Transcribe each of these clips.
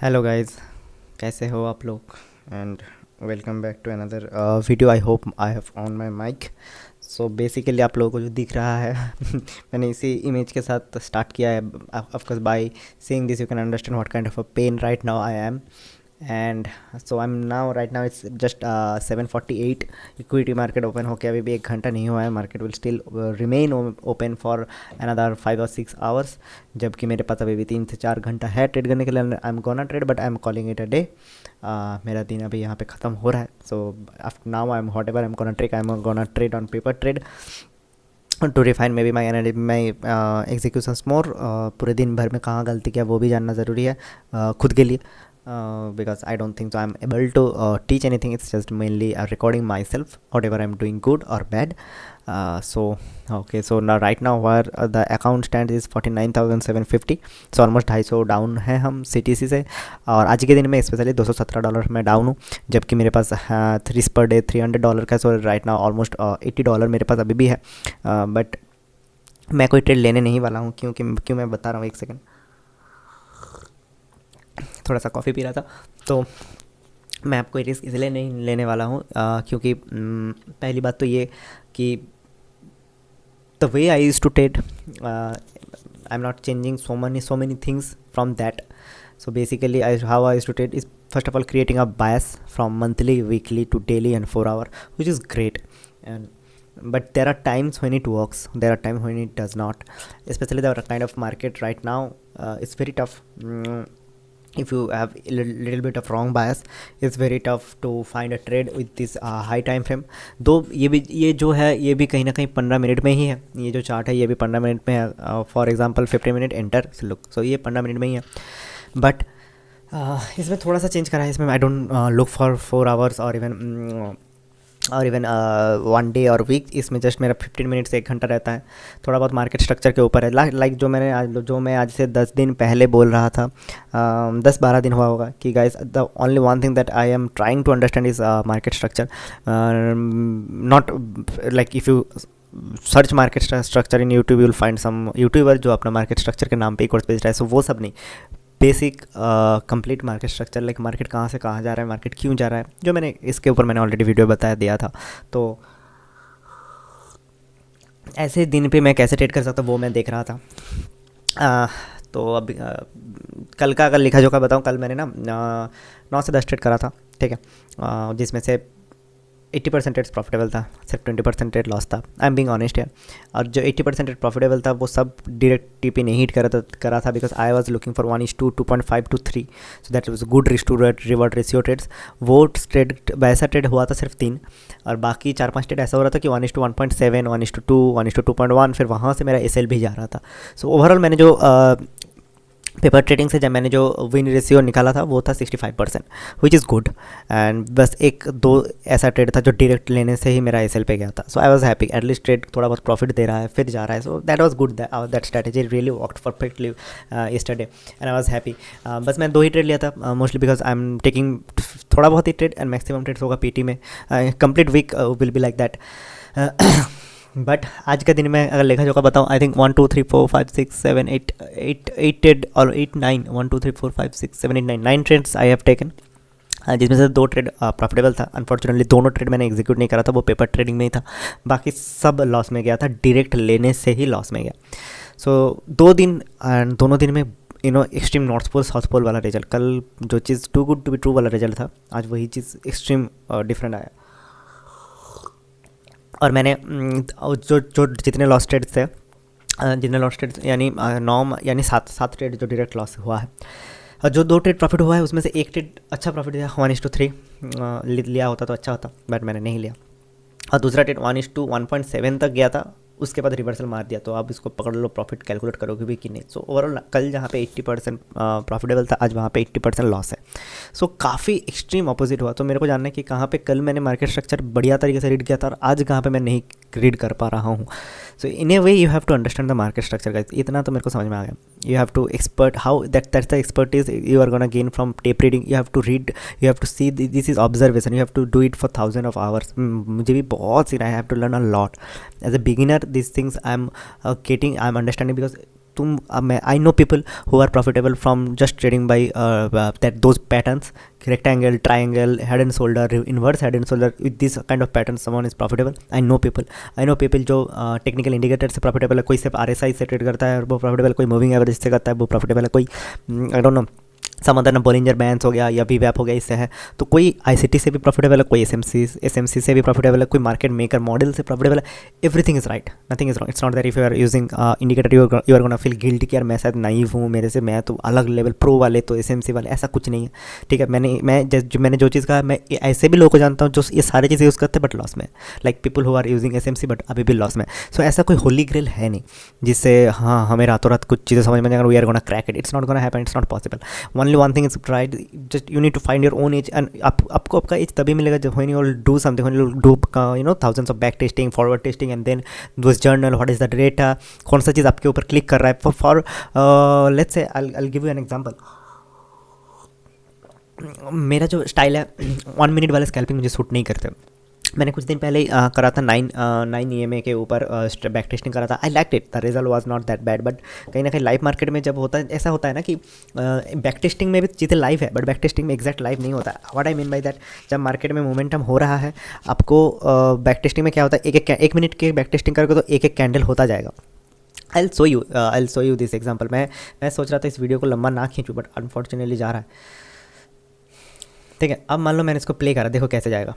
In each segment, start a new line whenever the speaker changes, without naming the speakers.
Hello guys, कैसे हो आप लोग? And welcome back to another video. I hope I have on my mic. So basically आप लोगों को जो दिख रहा है मैंने इसी इमेज के साथ स्टार्ट किया है। Of course by seeing this you can understand what kind of a pain right now I am. And so I am now right now it's just 7:48। Equity market open होके अभी भी 1 घंटा नहीं हुआ है। Market will still remain open for another 5 और 6 hours, जबकि मेरे पास अभी भी 3 से 4 घंटा है ट्रेड करने के लिए। I am gonna trade but I am calling it a day. मेरा दिन अभी यहाँ पे ख़त्म हो रहा है। So after now I am whatever I am gonna trade, I am gonna trade on paper trade to refine maybe my analytic my executions more. पूरे दिन भर में कहाँ गलती किया वो भी जानना ज़रूरी है खुद के लिए, because I don't think so I'm able to teach anything. It's just mainly recording myself, whatever I'm doing good or bad. So okay, so now right now where the account stands is 49,750. So almost 250 down है हम CTC से। और आज के दिन में specially $217 में down हूँ, जबकि मेरे पास थ्रीस पर डे $300 का। सो राइट नाउ ऑलमोस्ट $80 मेरे पास अभी भी है। बट मैं कोई ट्रेड लेने नहीं वाला हूँ, क्यों मैं बता रहा हूँ, एक सेकेंड। थोड़ा सा कॉफ़ी पी रहा था, तो मैं आपको रिस्क इसलिए नहीं लेने वाला हूँ क्योंकि पहली बात तो ये कि the way I use to trade, I am not changing so many things from that. So basically how I used to trade is first of all creating a bias from monthly, weekly to daily and 4 hour, which is great. And but there are times when it works, there are times when it does not, especially the kind of market right now. It's very tough. If you have a little bit of wrong bias, it's very tough to find a trade with this high time frame. दो ये जो है ये भी कहीं ना कहीं 15 minute में ही है। ये जो चार्ट है ये भी 15 मिनट में है। For example 15 minute enter look, so ये 15 मिनट में ही है। बट इसमें थोड़ा सा चेंज करा है। इसमें I don't look for 4 hours और इवन 1 डे और वीक। इसमें जस्ट मेरा 15 मिनट से 1 घंटा रहता है। थोड़ा बहुत मार्केट स्ट्रक्चर के ऊपर है। लाइक जो मैं आज से 10 दिन पहले बोल रहा था, 10-12 दिन हुआ होगा कि guys the only one thing that I am trying to understand is market structure. Not like if you search market structure in YouTube you will find some YouTuber जो अपना मार्केट स्ट्रक्चर के नाम पे कोर्स बेच रहा है। सो वो सब नहीं, basic complete market structure, like market कहाँ से कहाँ जा रहा है, मार्केट क्यों जा रहा है, जो मैंने इसके ऊपर मैंने ऑलरेडी वीडियो बताया दिया था। तो ऐसे दिन पे मैं कैसे ट्रेड कर सकता हूँ वो मैं देख रहा था। तो अभी कल का अगर लिखा जोखा बताऊँ, कल मैंने ना 9 से 10 ट्रेड करा था, ठीक है। जिसमें से 80% ट्रेड प्रॉफिटेबल था, सिर्फ 20% ट्रेड लॉस था। आई एम बीइंग ऑनेस्ट है। और जो 80% ट्रेड प्रॉफिटेबल था वो सब डायरेक्ट टीपी नहीं हिट करा था because I was looking for 1:2.5 to 3। So that was good risk to reward ratio trades. वो ट्रेड वैसा ट्रेड हुआ था सिर्फ 3, और बाकी 4-5 ट्रेड ऐसा हो रहा था कि 1:1.7, 1:2, 1:2.1, फिर वहाँ से मेरा SL भी जा रहा था। सो ओवरऑल मैंने जो पेपर ट्रेडिंग से जब मैंने जो विन रेशियो निकाला था वो था 65%, विच इज़ गुड। एंड बस 1-2 ऐसा ट्रेड था जो डायरेक्ट लेने से ही मेरा SL पे गया था। So I was happy, at least trade थोड़ा बहुत प्रॉफिट दे रहा है फिर जा रहा है। So that was good, that strategy really worked perfectly yesterday and I was happy. बस मैं 2 ही ट्रेड लिया था mostly because I am taking थोड़ा बहुत ही ट्रेड एंड मैक्सिमम ट्रेड्स होगा PT में। Complete week will be like that. But आज का दिन में अगर लेखा जोखा बताऊँ, आई थिंक 1 2 3 4 5 6 7 8 ट्रेड और 8 9 1 2 3 4 5 6 7 8 9 ट्रेड्स आई हैव टेकन, जिसमें से 2 ट्रेड प्रॉफिटेबल था। अनफॉर्चुनेटली दोनों ट्रेड मैंने एग्जीक्यूट नहीं करा था, वो पेपर ट्रेडिंग में ही था। बाकी सब लॉस में गया था, डायरेक्ट लेने से ही लॉस में गया। सो 2 दिन एंड दोनों दिन में extreme north pole south pole वाला रिजल्ट। कल जो चीज़ too good to be true वाला रिजल्ट था, आज वही चीज़ एक्सट्रीम डिफरेंट आया। और मैंने जो जितने लॉस ट्रेड्स थे, यानी 9 यानी 7 ट्रेड जो डायरेक्ट लॉस हुआ है, और जो 2 ट्रेड प्रॉफिट हुआ है उसमें से 1 ट्रेड अच्छा प्रॉफिट दिया, 1:3 लिया होता तो अच्छा होता, बट मैंने नहीं लिया। और दूसरा ट्रेड 1:1.7 तक गया था, उसके बाद रिवर्सल मार दिया। तो आप इसको पकड़ लो, प्रॉफिट कैलकुलेट करोगे भी कि नहीं। सो ओवरऑल कल जहाँ पे 80% प्रॉफिटेबल था, आज वहाँ पे 80% लॉस है। सो काफ़ी एक्सट्रीम अपोजिट हुआ। तो मेरे को जानना है कि कहाँ पे कल मैंने मार्केट स्ट्रक्चर बढ़िया तरीके से रीड किया था और आज कहाँ पे मैं नहीं रीड कर पा रहा हूँ। So in a way you have to understand the market structure guys. इतना तो मेरे को समझ में आ गया। You have to expert how that's the expertise you are gonna gain from tape reading. You have to read, you have to see, this is observation, you have to do it for 1000 of hours। मुझे भी बहुत सीखना है, I have to learn a lot as a beginner. This things I am getting, I am understanding because तुम मैं I know people who are profitable from just trading by that those patterns, rectangle, triangle, head and shoulder, inverse head and shoulder, with this kind of pattern someone is profitable. I know people जो technical indicator से profitable है, कोई सिर्फ RSI से trade करता है और वो प्रॉफिटेबल, कोई मूविंग एवरेज से करता है वो प्रॉफिटेबल है, कोई I don't know some other ना बोलिंजर बैंड्स हो गया या वी वैप हो गया, इससे है। तो कोई आईसीटी से भी प्रॉफिटेबल है, कोई एसएमसी से भी प्रॉफिटेबल है, कोई मार्केट मेकर मॉडल से प्रॉफिटेबल है। Everything is right, nothing is wrong. It's not that if you are using indicator you are gonna feel guilty कि यार मैं शायद नाइव हूँ, मेरे से मैं तो अलग लेवल प्रो वाले तो एसएमसी वाले, ऐसा कुछ नहीं है। ठीक है, मैंने जो चीज़ कहा, मैं ऐसे भी लोगों को जानता हूँ जो ये सारी चीज़ें यूज़ करते हैं बट लॉस में, like people who are using SMC but अभी भी लॉस में। सो ऐसा कोई होली ग्रेल है नहीं जिससे हाँ हमें रातों रात कुछ चीज़ें समझ में जाएगा, we are gonna crack it. It's not gonna happen, it's not possible. Only one thing is right, just you need to find your own edge, and आपको आपका एज तभी मिलेगा जब when you will do something, when you will do thousands of back testing, forward testing, and then those journal, what is the data, कौन सा चीज़ आपके ऊपर click कर रहा है। for let's say I'll give you an example। मेरा जो style है 1 मिनट वाले स्कैल्पिंग मुझे सूट नहीं करते। मैंने कुछ दिन पहले करा था 9 EMA के ऊपर बैक टेस्टिंग करा था। I like it, the result was not that bad, but कहीं ना कहीं लाइव मार्केट में जब होता है ऐसा होता है ना कि बैक टेस्टिंग में भी चीज़ें लाइव है बट बैक टेस्टिंग में एग्जैक्ट लाइव नहीं होता। What I mean by that, जब मार्केट में मोमेंटम हो रहा है, आपको बैक टेस्टिंग में क्या होता है, एक मिनट के बैक टेस्टिंग करोगे तो एक कैंडल होता जाएगा। I will show you this example. मैं सोच रहा था इस वीडियो को लंबा ना खींचूँ बट अनफॉर्चुनेटली जा रहा है। ठीक है, अब मान लो मैंने इसको प्ले करा, देखो कैसे जाएगा।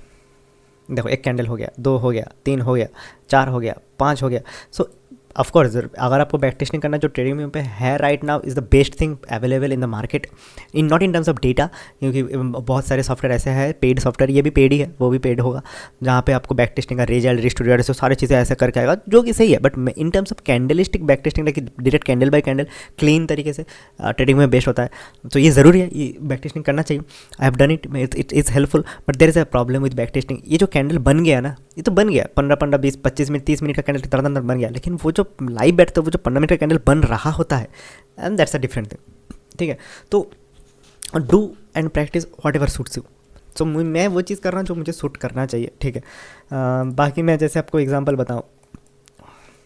देखो, 1 कैंडल हो गया, 2 हो गया, 3 हो गया, 4 हो गया, 5 हो गया। सो ऑफकोर्स अगर आपको बैक टेस्टिंग करना जो ट्रेडिंग में पे है right now is the best thing available in the market, in not in terms of data, क्योंकि बहुत सारे सॉफ्टवेयर ऐसे हैं पेड सॉफ्टवेयर, ये भी पेड ही है, वो भी पेड होगा, जहाँ पे आपको बैक टेस्टिंग का रिजल्ट रिस्टूडियो से सारी चीज़ें ऐसे करके आएगा, जो कि सही है। But in terms of candlestick back testing, like direct candle bye candle clean तरीके से ट्रेडिंग में बेस्ट होता है। तो ये ज़रूरी है, ये बैक टेस्टिंग करना चाहिए। I have done it, it is helpful, but there is a problem with back testing. ये जो कैंडल बन गया ना, ये तो बन गया 15, 20, 25 मिनट, 30 मिनट का कैंडल तरह बन गया, लेकिन वो जो लाइव बैठ, तो वो जो 15 मिनट का कैंडल बन रहा होता है, and that's a different thing. ठीक है, तो do and practice whatever suits you. So मैं वो चीज़ कर रहा हूँ जो मुझे सूट करना चाहिए। ठीक है, बाकी मैं जैसे आपको एग्जांपल बताऊँ,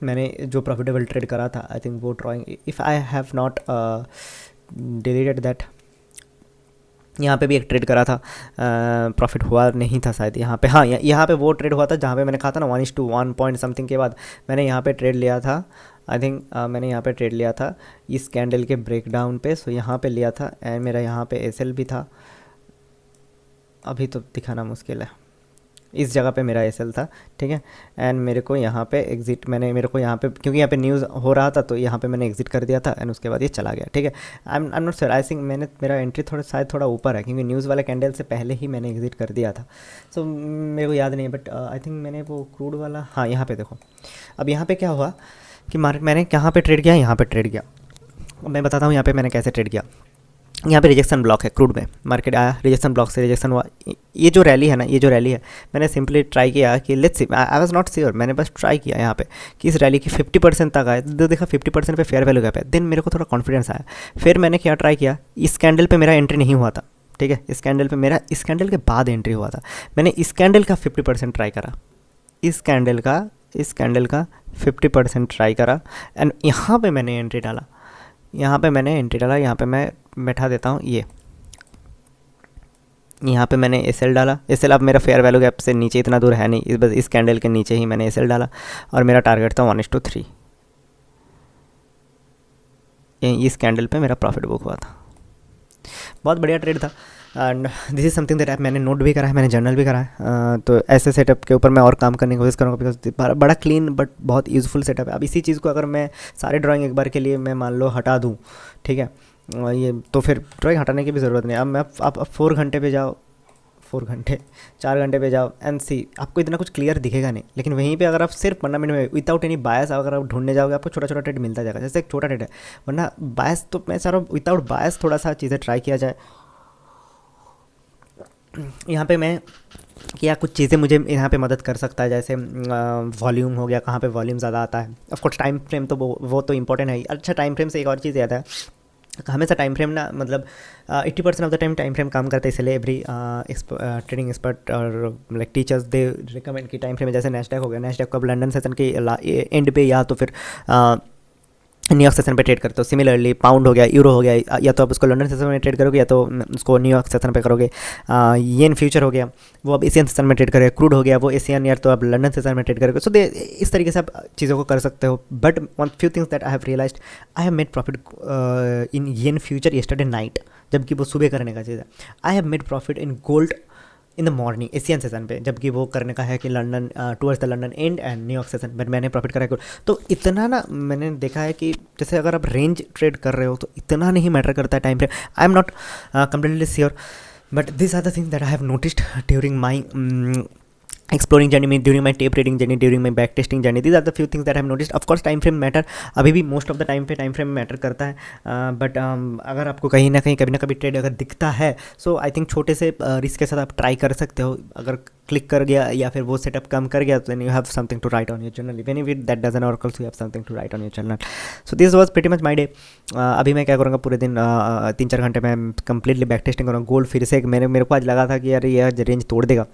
मैंने जो प्रॉफिटेबल ट्रेड करा था, आई थिंक वो drawing, if I have not deleted that, यहाँ पे भी एक ट्रेड करा था, प्रॉफिट हुआ नहीं था शायद यहाँ पे। हाँ, यहाँ पे वो ट्रेड हुआ था जहाँ पे मैंने कहा था ना 1:1 पॉइंट समथिंग के बाद मैंने यहाँ पे ट्रेड लिया था। आई थिंक मैंने यहाँ पे ट्रेड लिया था इस कैंडल के ब्रेकडाउन पे। सो यहाँ पे लिया था एंड मेरा यहाँ पे एसएल भी था, अभी तो दिखाना मुश्किल है, इस जगह पे मेरा एसएल था। ठीक है, एंड मेरे को यहाँ पे एग्ज़िट, मेरे को यहाँ पे, क्योंकि यहाँ पे न्यूज़ हो रहा था तो यहाँ पे मैंने एग्ज़िट कर दिया था एंड उसके बाद ये चला गया। ठीक है, आई am not sure, I think मेरा एंट्री थोड़ा ऊपर है, क्योंकि न्यूज़ वाला कैंडल से पहले ही मैंने एग्ज़िट कर दिया था। सो मेरे को याद नहीं है, बट आई थिंक मैंने वो क्रूड वाला, हाँ यहाँ पर देखो। अब यहाँ पर क्या हुआ कि मैंने कहाँ पर ट्रेड किया, यहाँ पर ट्रेड किया। मैं बताता हूँ यहाँ पर मैंने कैसे ट्रेड किया। यहाँ पे रिजेक्शन ब्लॉक है, क्रूड में मार्केट आया, रिजेक्शन ब्लॉक से रिजेक्शन हुआ। ये जो रैली है ना, ये जो रैली है, मैंने सिंपली ट्राई किया कि let's see, I was not sure, मैंने बस ट्राई किया यहाँ पे कि इस रैली की 50% तक आए, तो देखा 50% पे फेयर वैल्यू गया पे, देन मेरे को थोड़ा कॉन्फिडेंस आया। फिर मैंने क्या ट्राई किया, इस कैंडल पे मेरा एंट्री नहीं हुआ था। ठीक है, इस कैंडल पे मेरा, इस कैंडल के बाद एंट्री हुआ था। मैंने इस कैंडल का 50% ट्राई करा, इस कैंडल का 50% ट्राई करा एंड यहाँ पे मैंने एंट्री डाला, यहाँ पे मैं बैठा देता हूँ। ये यहाँ पे मैंने एसएल डाला, एसएल अब मेरा फेयर वैल्यू गैप से नीचे इतना दूर है नहीं, बस इस कैंडल के नीचे ही मैंने एसएल डाला और मेरा टारगेट था 1:3। इस कैंडल पे मेरा प्रॉफिट बुक हुआ था, बहुत बढ़िया ट्रेड था। And this is something that मैंने नोट भी करा है, मैंने जर्नल भी करा है। तो ऐसे सेटअप के ऊपर मैं और काम करने की कोशिश करूँगा, बिकॉज बड़ा क्लीन बट बहुत यूज़फुल सेटअप है। अब इसी चीज़ को अगर मैं सारे ड्राइंग एक बार के लिए मैं मान लो हटा दूँ, ठीक है, ये तो फिर ड्राइंग हटाने की भी ज़रूरत नहीं। अब आप 4 घंटे पे जाओ, 4 घंटे पे जाओ एंड सी, आपको इतना कुछ क्लियर दिखेगा नहीं, लेकिन वहीं पे अगर आप सिर्फ 15 मिनट में विदाउट एनी बायस अगर आप ढूंढने जाओगे, आपको छोटा छोटा ट्रेड मिलता जाएगा। जैसे एक छोटा ट्रेड है, वरना बायस तो मैं चाह रहा हूँ विदाउट बायस थोड़ा सा चीज़ें ट्राई किया जाए। यहाँ पे मैं क्या कुछ चीज़ें मुझे यहाँ पे मदद कर सकता है, जैसे वॉल्यूम हो गया, कहाँ पे वॉल्यूम ज़्यादा आता है। ऑफकोर्स टाइम फ्रेम तो वो तो इंपॉर्टेंट है। अच्छा, टाइम फ्रेम से एक और चीज़ याद है, हमेशा टाइम फ्रेम ना, मतलब 80% of the time time frame काम करता है। इसलिए एवरी ट्रेडिंग एक्सपर्ट और लाइक टीचर्स दे रिकमेंड कि टाइम फ्रेम में, जैसे नैस्डैक हो गया, नैस्डैक को अब लंदन सेशन के एंड पे या तो फिर न्यूयॉर्क सेशन पे ट्रेड करते हो। सिमिलरली पाउंड हो गया, यूरो हो गया, या तो आप उसको लंदन सेशन में ट्रेड करोगे या तो उसको न्यूयॉर्क सेशन पे करोगे। येन फ्यूचर हो गया, वो आप एशियन सेशन में ट्रेड करोगे। क्रूड हो गया, वो एशियन या तो आप लंदन सेशन में ट्रेड करोगे। सो दे इस तरीके से आप चीज़ों को कर सकते हो। But one few things that I have realized, I have made profit in yen future yesterday night, जबकि वो सुबह करने का चीज़ है। I have made profit in gold in the morning Asian session पे, जबकि वो करने का है कि London towards the London end and New York session, but मैंने प्रॉफिट करा है। तो इतना ना मैंने देखा है कि जैसे अगर आप रेंज ट्रेड कर रहे हो तो इतना नहीं मैटर करता है time frame. I am not completely sure, but this are the things that I have noticed during my exploring journey में, during my tape trading journey, during my back testing journey. These are the few things that I have noticed. Of course time frame matter, अभी भी most of the time पे time frame matter करता है, but अगर आपको कहीं ना कहीं कभी ना कभी ट्रेड अगर दिखता है, सो आई थिंक छोटे से रिस्क के साथ आप ट्राई कर सकते हो। अगर क्लिक कर गया या फिर वो सेटअप कम कर गया, तो you have something to write on your journal. Even if that doesn't work also you have something to write on your journal. So this was pretty much my day. अभी मैं क्या करूँगा, पूरे दिन 3-4 घंटे में कंप्लीटली बैक टेस्टिंग करूँगा। Gold फिर से मेरे को आज लगा था कि यार ये रेंज तोड़ देगा।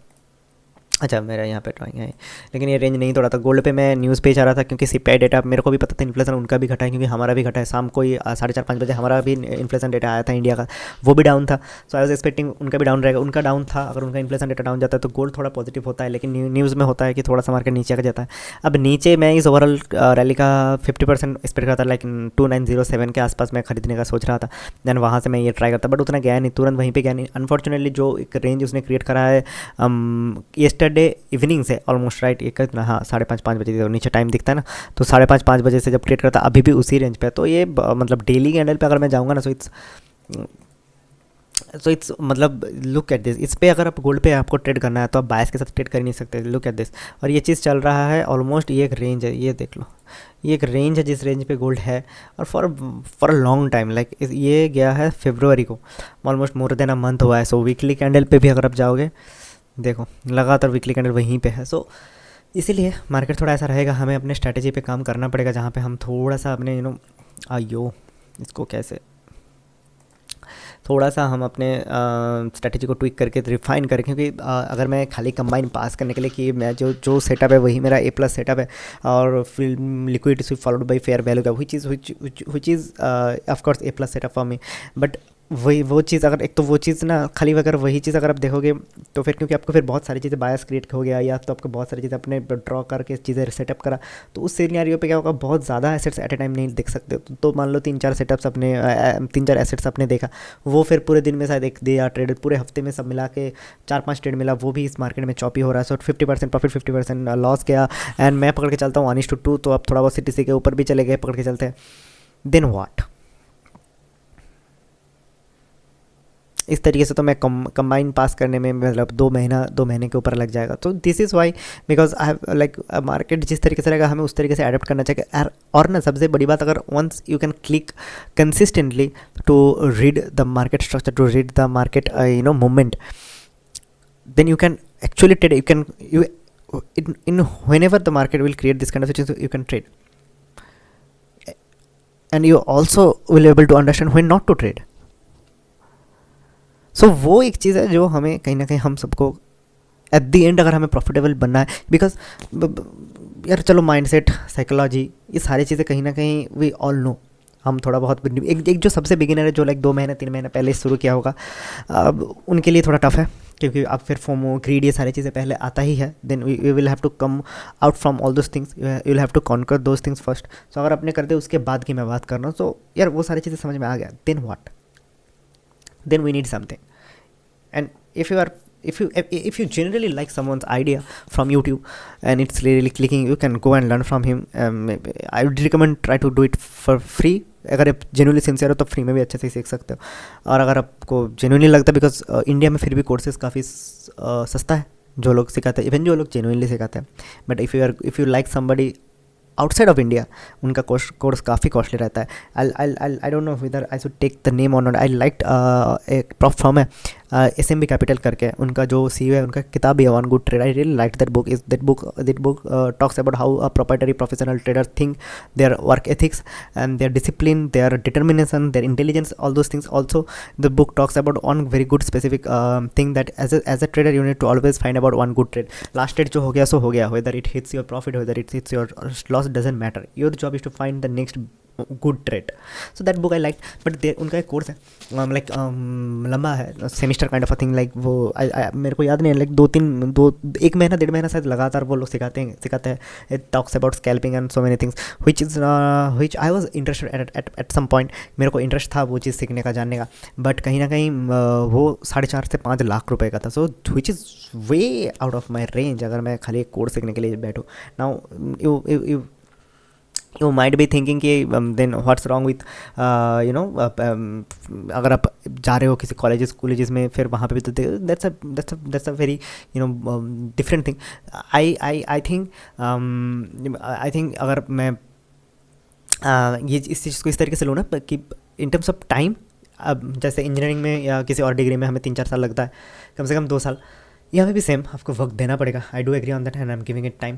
अच्छा, मेरा यहाँ पे ड्राइंग है, लेकिन ये रेंज नहीं तोड़ा था। गोल्ड पे मैं न्यूज़ पे जा रहा था क्योंकि सीपीआई डेटा मेरे को भी पता था, इन्फ्लेशन उनका भी घटा है क्योंकि हमारा भी घटा है। शाम को ही 4:30-5 बजे हमारा भी इन्फ्लेशन डेटा आया था इंडिया का, वो भी डाउन था। सो आई वाज एक्सपेक्टिंग उनका भी डाउन रहेगा, उनका डाउन था। अगर उनका इन्फ्लेशन डेटा डाउन जाता है तो गोल्ड थोड़ा पॉजिटिव होता है, लेकिन न्यूज़ में होता है कि थोड़ा सा मार्केट नीचे आ जाता है। अब नीचे मैं इस ओवरऑल रैली का 50% एक्सपेक्ट करता था, लाइक 2907 के आसपास मैं खरीदने का सोच रहा था। दैन वहाँ से मैं ये ट्राई करता, बट उतना गया नहीं, तुरंत वहीं पर गया नहीं। अनफॉर्चुनेटली जो एक रेंज उसने क्रिएट करा है येस्टरडे इवनिंग से ऑलमोस्ट राइट, एक कितना, हाँ 5:30 बजे, तो नीचे टाइम दिखता है ना, तो 5:30 बजे से जब ट्रेड करता अभी भी उसी रेंज पे। तो ये मतलब डेली कैंडल पे अगर मैं जाऊँगा ना, सो इट्स मतलब लुक एट दिस। इस पे अगर आप गोल्ड पे आपको ट्रेड करना है तो आप बायस के साथ ट्रेड कर ही नहीं सकते। लुक एट दिस, और ये चीज़ चल रहा है ऑलमोस्ट, ये एक रेंज है, ये देख लो, ये एक रेंज है जिस रेंज पे गोल्ड है, और for a long time, like ये गया है फरवरी को, almost more than a month हुआ है। सो वीकली कैंडल पे भी अगर आप जाओगे, देखो लगातार वीकली कैंडल वहीं पे है। सो इसीलिए मार्केट थोड़ा ऐसा रहेगा, हमें अपने स्ट्रैटेजी पे काम करना पड़ेगा, जहाँ पे हम थोड़ा सा अपने आयो इसको कैसे थोड़ा सा हम अपने स्ट्रैटेजी को ट्विक करके रिफाइन करें। क्योंकि अगर मैं खाली कंबाइन पास करने के लिए कि मैं जो सेटअप है वही मेरा A+ सेटअप है, और फिर liquidity sweep followed by fair value का, which is of course A+ setup for me. But वही वो चीज़ अगर एक तो वो चीज़ ना खाली अगर वही चीज़ अगर आप देखोगे तो फिर, क्योंकि आपको फिर बहुत सारी चीज़ें बायस क्रिएट हो गया, या तो आपको बहुत सारी चीज़ें अपने ड्रॉ करके चीज़ें सेटअप करा, तो उस सिनेरियो पे क्या होगा, बहुत ज़्यादा एसेट्स एट ए टाइम नहीं देख सकते। तो मान लो 3-4 सेटअप्स अपने 3-4 एसेट्स अपने देखा, वो फिर पूरे दिन में शायद एक दे या ट्रेड पूरे हफ्ते में सब मिला के 4-5 ट्रेड मिला, वो भी इस मार्केट में चॉपी हो रहा है। सो 50% प्रॉफिट 50% लॉस गया, एंड मैं पकड़ के चलता हूँ 1:2, तो अब थोड़ा बहुत CTC के ऊपर भी चले गए पकड़ के चलते हैं। देन व्हाट, इस तरीके से तो मैं कंबाइन पास करने में मतलब 2 महीने के ऊपर लग जाएगा। तो this is why, because I have like market जिस तरीके से रहेगा हमें उस तरीके से अडेप्ट करना चाहिए। और ना सबसे बड़ी बात, अगर once you can click consistently to read the market structure, to read the market movement, then you can actually trade. In whenever the market will create this kind of situation, you can trade, and you also will able to understand when not to trade. सो वो एक चीज़ है जो हमें कहीं ना कहीं हम सबको एट द एंड अगर हमें प्रॉफिटेबल बनना है, बिकॉज यार चलो माइंडसेट, साइकोलॉजी, ये सारी चीज़ें कहीं ना कहीं वी ऑल नो। हम थोड़ा बहुत एक जो सबसे बिगिनर है जो लाइक 2 महीने 3 महीने पहले शुरू किया होगा, अब उनके लिए थोड़ा टफ है, क्योंकि अब फिर फोमो, ग्रीड, ये सारी चीज़ें पहले आता ही है। Then you will have to come out from all those things, you will have to conquer those things first. So अगर आपने कर दे उसके बाद की मैं बात कर रहा हूँ, तो यार वो सारी चीज़ें समझ में आ गया, then what, then we need something. And if you generally like someone's idea from YouTube and it's really clicking, you can go and learn from him. I would recommend try to do it for free. अगर आप genuinely sincere हो तो free में भी अच्छे से सीख सकते हो, और अगर आपको जेन्युइनली लगता है, बिकॉज इंडिया में फिर भी कोर्सेज काफ़ी सस्ता है जो लोग सिखाते हैं, इवन जो लोग जेन्युइनली सिखाते हैं। But if you like somebody outside of India, उनका कोर्स काफ़ी कॉस्टली रहता है। I don't know whether I should take the name on not. I like एक प्रॉप फॉर्म है SMB कैपिटल करके, उनका जो CEO है, उनका किताब है one good trade. I really like that book. That book talks about how a proprietary professional trader think, their work ethics and their discipline, there determination, their intelligence, all those things. Also the book talks about one very good specific thing that as a trader you need to always find about one good trade. Last trade जो हो गया, whether it hits your profit, whether it's your loss, doesn't matter. Your job is to find the next good trade. So that book I like. But they उनका एक कोर्स है लाइक लंबा है, semester kind of a thing. Like वो मेरे को याद नहीं है, लाइक 1 महीना 1.5 महीना शायद लगातार वो लोग सिखाते हैं. It talks about scalping and so many things which I was interested at some point. मेरे को इंटरेस्ट था वो चीज़ सीखने का, जानने का. बट कहीं ना कहीं वो 4.5 से 5 लाख रुपए का था. So which is way out of my range अगर मैं खाली एक कोर्स सीखने के लिए बैठूँ. Now you might be thinking कि देन व्हाट्स रॉन्ग विथ अगर आप जा रहे हो किसी कॉलेजेस में, फिर वहाँ पे भी तो that's a very different thing. I think अगर मैं ये इस चीज़ को इस तरीके से लूँ ना कि इन टर्म्स ऑफ टाइम, अब जैसे इंजीनियरिंग में या किसी और डिग्री में हमें 3-4 साल लगता है, कम से कम 2 साल. यहाँ पे भी सेम आपको वक्त देना पड़ेगा. I do agree on that and I am giving it time.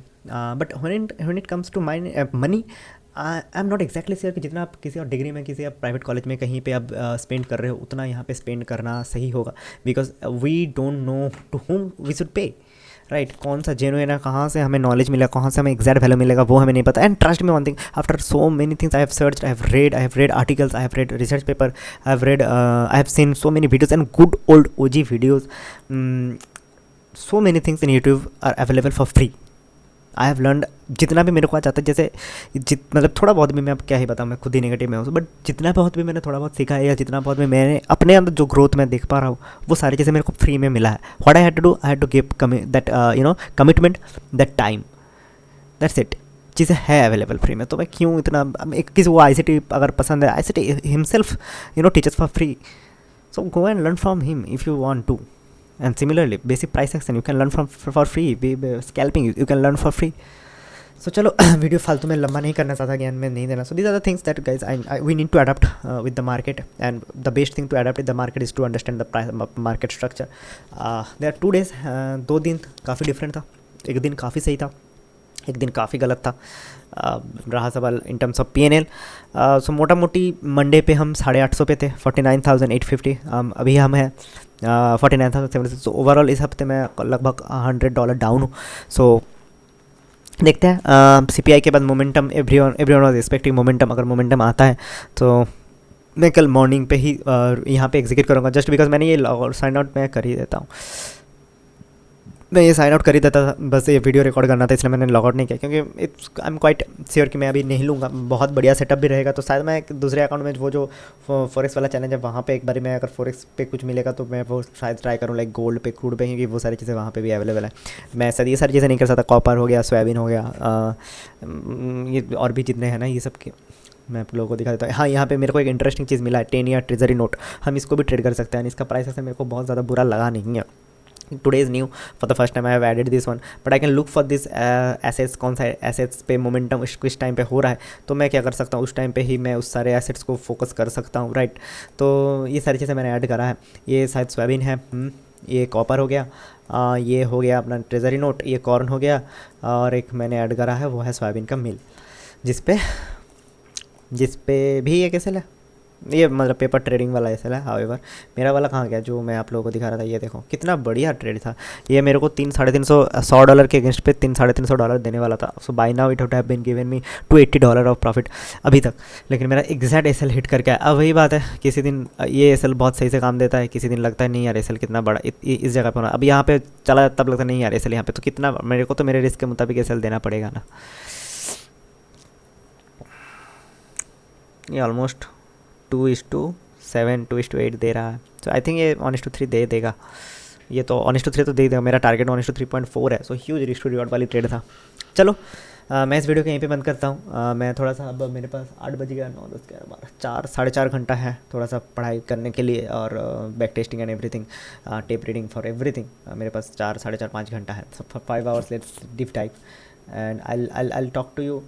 But when it comes to my money, I am not exactly sure कि जितना आप किसी और डिग्री में, किसी आप प्राइवेट कॉलेज में कहीं पे आप स्पेंड कर रहे हो, उतना यहाँ पे स्पेंड करना सही होगा. Because we don't know to whom we should pay. Right, कौन सा जेन्युइन है, कहाँ से हमें नॉलेज मिलेगा, कहाँ से हमें एग्जैक्ट वैल्यू मिलेगा, वो हमें नहीं पता. And trust me one thing, after so many things I have search, I have read articles, I have read research paper, I have seen so many videos and good old OG videos. So many things in YouTube are available for free. I have learned जितना भी मेरे को आ जाता है, जैसे मतलब थोड़ा बहुत भी, मैं अब क्या ही बताऊँ, मैं खुद ही नेगेटिव में हूँ, बट जितना बहुत भी मैंने थोड़ा बहुत सीखा है या जितना बहुत भी मैंने अपने अंदर जो ग्रोथ मैं देख पा रहा हूँ, वो सारी चीज़ें मेरे को फ्री में मिला है. What I had to do, I had to give that commitment, that time, that's it. चीज़ें है अवेलेबल फ्री में, तो मैं क्यों इतना, किसी को ICT अगर पसंद है, ICT himself teachers for free. So go and learn from him if you want to. And similarly, basic price action you can learn for free. Scalping you can learn for free. So चलो video फालतू में लंबा नहीं करना चाहता, ज्ञान में नहीं देना. So these are the things that guys we need to adapt with the market, and the best thing to adapt with the market is to understand the price market structure. There are 2 days, 2 दिन काफ़ी different था. एक दिन काफ़ी सही था, एक दिन काफ़ी गलत था. रहा सवाल इन टर्म्स ऑफ PNL. सो मोटा मोटी मंडे पे हम 850 पे थे, 49,850. अभी हम हैं 49,700. सो ओवरऑल इस हफ्ते मैं लगभग $100 डाउन हूँ. सो देखते हैं. CPI के बाद momentum, everyone was expecting momentum. अगर मोमेंटम आता है तो मैं कल मॉर्निंग पे ही यहाँ पे एग्जीक्यूट करूँगा, जस्ट बिकॉज मैंने ये साइन आउट मैं कर ही देता हूँ. मैं ये साइन आउट कर ही देता था, बस ये वीडियो रिकॉर्ड करना था, इसलिए मैंने लॉग आउट नहीं किया, क्योंकि आई एम क्वाइट श्योर कि मैं अभी नहीं लूँगा. बहुत बढ़िया सेटअप भी रहेगा, तो शायद मैं दूसरे अकाउंट में वो जो फॉरेक्स वाला चैलेंज है वहाँ पे एक बार मैं अगर फॉरेक्स पे कुछ मिलेगा तो मैं वो शायद ट्राई करूँ, लाइक गोल्ड पे, क्रूड पे, क्योंकि वो सारी चीज़ें वहाँ पे भी अवेलेबल है. मैं शायद ये सारी चीज़ें नहीं कर सकता. कॉपर हो गया, सोयाबीन हो गया, ये और भी जितने हैं ना, ये सब के मैं आप लोगों को दिखा देता हूँ. हाँ, यहाँ पे मेरे को एक इंटरेस्टिंग चीज़ मिला है, 10 ईयर ट्रेजरी नोट. हम इसको भी ट्रेड कर सकते हैं. इसका प्राइस ऐसे मेरे को बहुत ज़्यादा बुरा लगा नहीं है. Today is new, for the first time I have added this one, but I can look for this assets. कौन सा assets पे मोमेंटम किस टाइम पे हो रहा है, तो मैं क्या कर सकता हूँ, उस टाइम पे ही मैं उस सारे assets को फोकस कर सकता हूँ. राइट, तो ये सारी चीज़ें मैंने ऐड करा है. ये शायद सोयाबीन है, ये कॉपर हो गया, ये हो गया अपना ट्रेजरी नोट, ये कॉर्न हो गया, और एक मैंने ऐड करा है वो है सोयाबीन का मिल, जिस पे भी ये कैसे है, ये मतलब पेपर ट्रेडिंग वाला ऐसा है. हाउएवर मेरा वाला कहाँ गया जो मैं आप लोगों को दिखा रहा था, ये देखो कितना बढ़िया ट्रेड था. ये मेरे को $350 के अगेंस्ट पे $350 देने वाला था. So by now it would have been given me $280 of profit अभी तक, लेकिन मेरा एग्जैक्ट SL हिट करके आया. अब वही बात है, किसी दिन ये SL बहुत सही से काम देता है, किसी दिन लगता है नहीं यार SL कितना बड़ा इस जगह पर होना. अब यहाँ पे चला तब लगता है नहीं यार SL यहाँ पे तो कितना, मेरे को तो मेरे रिस्क के मुताबिक SL देना पड़ेगा ना. ये ऑलमोस्ट 2:7 2:8 दे रहा है. सो आई थिंक ये 1:3 देगा. ये तो 1:3 तो दे देगा. मेरा टारगेट 1:3.4 है. So huge risk to reward वाली ट्रेड था. चलो मैं इस वीडियो को यहीं पे बंद करता हूँ. मैं थोड़ा सा, अब मेरे पास 8 बज गया, 9 10 11 12 4 4.5 घंटा है थोड़ा सा पढ़ाई करने के लिए, और back testing and everything, tape reading for everything. मेरे पास 4 साढ़े 5 घंटा है. So 5 hours let's deep type, and I talk to you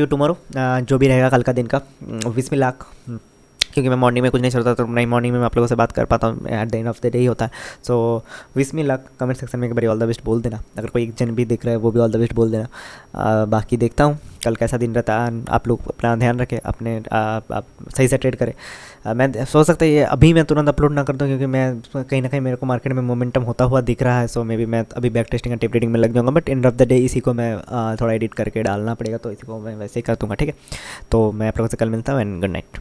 tomorrow. जो भी रहेगा कल का दिन का. विश मी लक, क्योंकि मैं मॉर्निंग में कुछ नहीं चलता, तो नहीं मॉर्निंग में मैं आप लोगों से बात कर पाता हूँ. At the end of the day ही होता है. So wish me luck. Comment section में एक बार ऑल द बेस्ट बोल देना. अगर कोई एक जन भी दिख रहा है वो भी ऑल द बेस्ट बोल देना. बाकी देखता हूँ कल कैसा दिन रहता है, आप लोग अपना ध्यान रखें, अपने आप सही से ट्रेड करें। मैं सोच सकता है ये अभी मैं तुरंत अपलोड ना कर दूँ, क्योंकि मैं कहीं ना कहीं मेरे को मार्केट में मोमेंटम होता हुआ दिख रहा है। सो मे बी मैं अभी बैक टेस्टिंग और टेप रीडिंग में लग जाऊँगा, but and of the day इसी को मैं थोड़ा एडिट करके डालना पड़ेगा, तो इसी को मैं वैसे ही कर दूँगा, ठीक है। तो मैं आप लोगों से कल मिलता हूँ, एंड गुड नाइट।